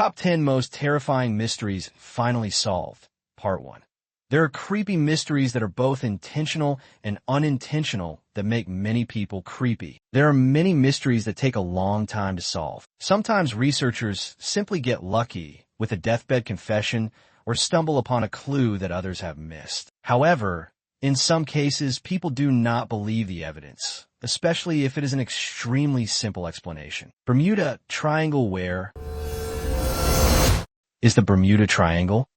Top 10 Most Terrifying Mysteries Finally Solved. Part 1. There are creepy mysteries that are both intentional and unintentional that make many people creepy. There are many mysteries that take a long time to solve. Sometimes researchers simply get lucky with a deathbed confession or stumble upon a clue that others have missed. However, in some cases, people do not believe the evidence, especially if it is an extremely simple explanation. Bermuda Triangle. Where is the Bermuda Triangle?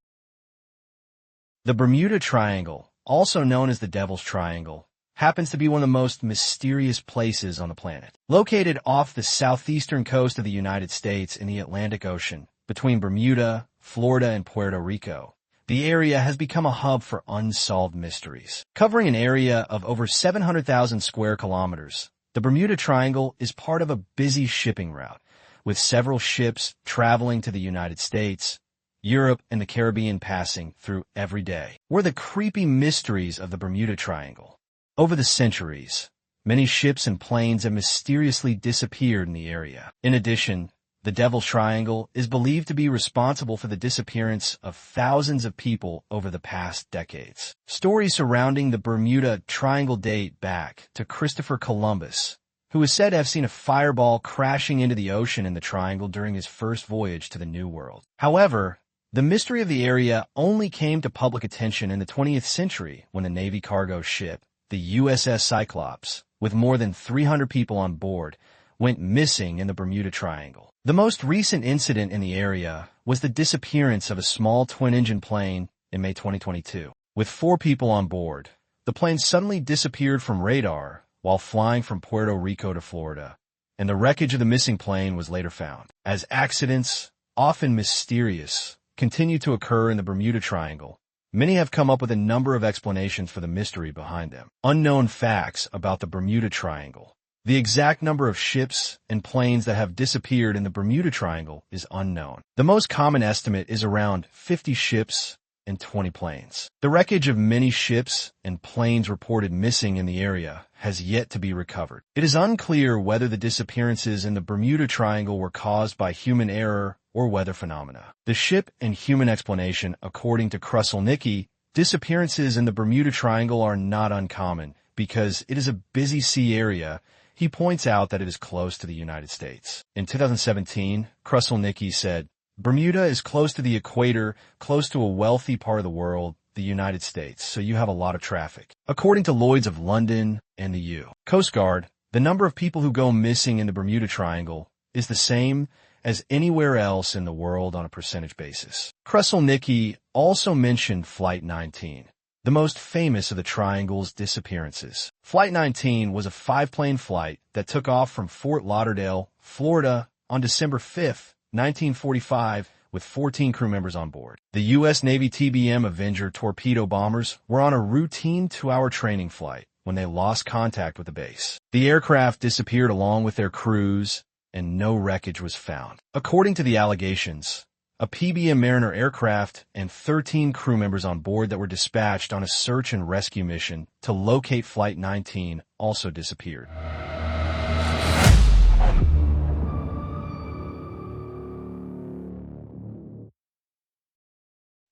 The Bermuda Triangle, also known as the Devil's Triangle, happens to be one of the most mysterious places on the planet. Located off the southeastern coast of the United States in the Atlantic Ocean, between Bermuda, Florida, and Puerto Rico, the area has become a hub for unsolved mysteries. Covering an area of over 700,000 square kilometers, the Bermuda Triangle is part of a busy shipping route, with several ships traveling to the United States, Europe, and the Caribbean passing through every day. Were the creepy mysteries of the Bermuda Triangle. Over the centuries, many ships and planes have mysteriously disappeared in the area. In addition, the Devil's Triangle is believed to be responsible for the disappearance of thousands of people over the past decades. Stories surrounding the Bermuda Triangle date back to Christopher Columbus, who is said to have seen a fireball crashing into the ocean in the triangle during his first voyage to the New World. However, the mystery of the area only came to public attention in the 20th century when a Navy cargo ship, the USS Cyclops, with more than 300 people on board, went missing in the Bermuda Triangle. The most recent incident in the area was the disappearance of a small twin-engine plane in May 2022. With 4 people on board, the plane suddenly disappeared from radar while flying from Puerto Rico to Florida, and the wreckage of the missing plane was later found. As accidents, often mysterious, continue to occur in the Bermuda Triangle, many have come up with a number of explanations for the mystery behind them. Unknown facts about the Bermuda Triangle. The exact number of ships and planes that have disappeared in the Bermuda Triangle is unknown. The most common estimate is around 50 ships and 20 planes. The wreckage of many ships and planes reported missing in the area has yet to be recovered. It is unclear whether the disappearances in the Bermuda Triangle were caused by human error or weather phenomena. The ship and human explanation, according to Kruszelnicki, disappearances in the Bermuda Triangle are not uncommon because it is a busy sea area. He points out that it is close to the United States. In 2017, Kruszelnicki said, Bermuda is close to the equator, close to a wealthy part of the world, the United States, so you have a lot of traffic. According to Lloyd's of London and the U.S. Coast Guard, the number of people who go missing in the Bermuda Triangle is the same as anywhere else in the world on a percentage basis. Kruszelnicki also mentioned Flight 19, the most famous of the Triangle's disappearances. Flight 19 was a 5-plane flight that took off from Fort Lauderdale, Florida, on December 5, 1945, with 14 crew members on board. The U.S. Navy TBM Avenger torpedo bombers were on a routine 2-hour training flight when they lost contact with the base. The aircraft disappeared along with their crews, and no wreckage was found. According to the allegations, a PBM Mariner aircraft and 13 crew members on board that were dispatched on a search and rescue mission to locate Flight 19 also disappeared.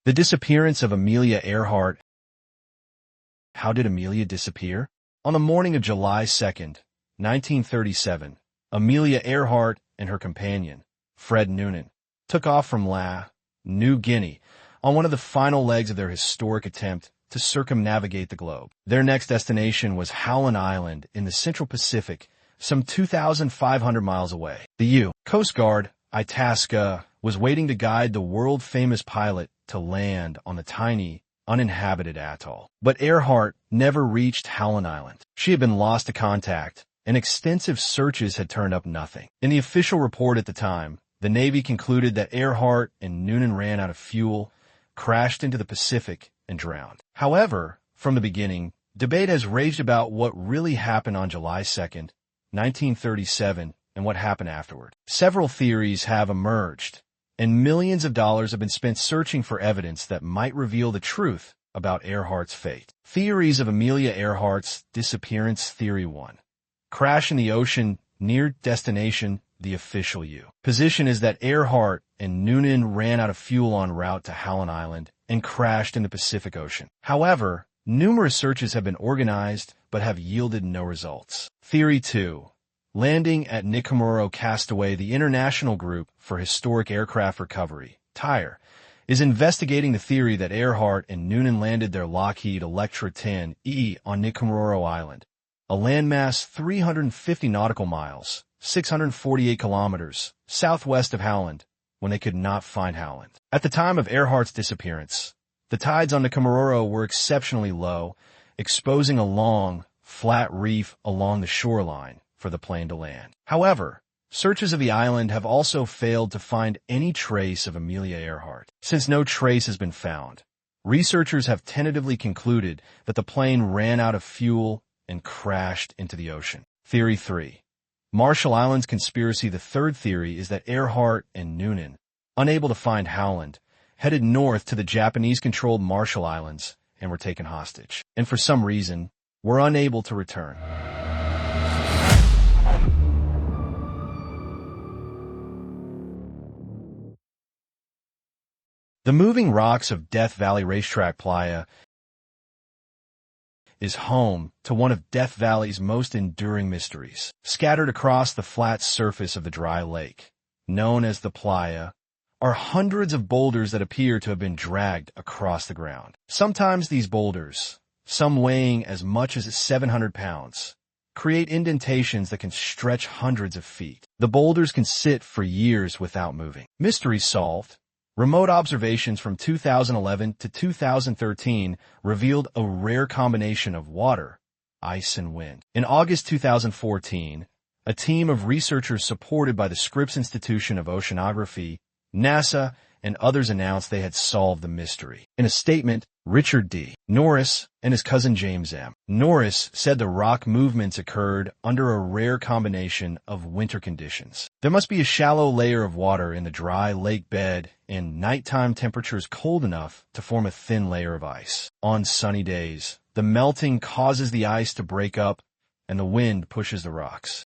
The disappearance of Amelia Earhart. How did Amelia disappear? On the morning of July 2, 1937, Amelia Earhart and her companion, Fred Noonan, took off from New Guinea on one of the final legs of their historic attempt to circumnavigate the globe. Their next destination was Howland Island in the Central Pacific, some 2,500 miles away. The U.S. Coast Guard, Itasca, was waiting to guide the world-famous pilot to land on the tiny, uninhabited atoll. But Earhart never reached Howland Island. She had been lost to contact, and extensive searches had turned up nothing. In the official report at the time, the Navy concluded that Earhart and Noonan ran out of fuel, crashed into the Pacific, and drowned. However, from the beginning, debate has raged about what really happened on July 2, 1937, and what happened afterward. Several theories have emerged, and millions of dollars have been spent searching for evidence that might reveal the truth about Earhart's fate. Theories of Amelia Earhart's disappearance. Theory 1. Crash in the ocean near destination the official position is that Earhart and Noonan ran out of fuel en route to Howland Island and crashed in the Pacific Ocean. However, numerous searches have been organized but have yielded no results. Theory 2. Landing at Nikomoro Castaway. The International Group for Historic Aircraft Recovery, TIRE, is investigating the theory that Earhart and Noonan landed their Lockheed Electra 10E on Nikomoro Island, a landmass 350 nautical miles, 648 kilometers, southwest of Howland, when they could not find Howland. At the time of Earhart's disappearance, the tides on Nikomoro were exceptionally low, exposing a long, flat reef along the shoreline for the plane to land. However, searches of the island have also failed to find any trace of Amelia Earhart. Since no trace has been found, researchers have tentatively concluded that the plane ran out of fuel and crashed into the ocean. Theory 3. Marshall Islands Conspiracy. The third theory is that Earhart and Noonan, unable to find Howland, headed north to the Japanese-controlled Marshall Islands and were taken hostage, and for some reason, were unable to return. The moving rocks of Death Valley Racetrack Playa is home to one of Death Valley's most enduring mysteries. Scattered across the flat surface of the dry lake, known as the Playa, are hundreds of boulders that appear to have been dragged across the ground. Sometimes these boulders, some weighing as much as 700 pounds, create indentations that can stretch hundreds of feet. The boulders can sit for years without moving. Mystery solved. Remote observations from 2011 to 2013 revealed a rare combination of water, ice, and wind. In August 2014, a team of researchers supported by the Scripps Institution of Oceanography, NASA, and others announced they had solved the mystery. In a statement, Richard D. Norris and his cousin James M. Norris said the rock movements occurred under a rare combination of winter conditions. There must be a shallow layer of water in the dry lake bed and nighttime temperatures cold enough to form a thin layer of ice. On sunny days, the melting causes the ice to break up and the wind pushes the rocks.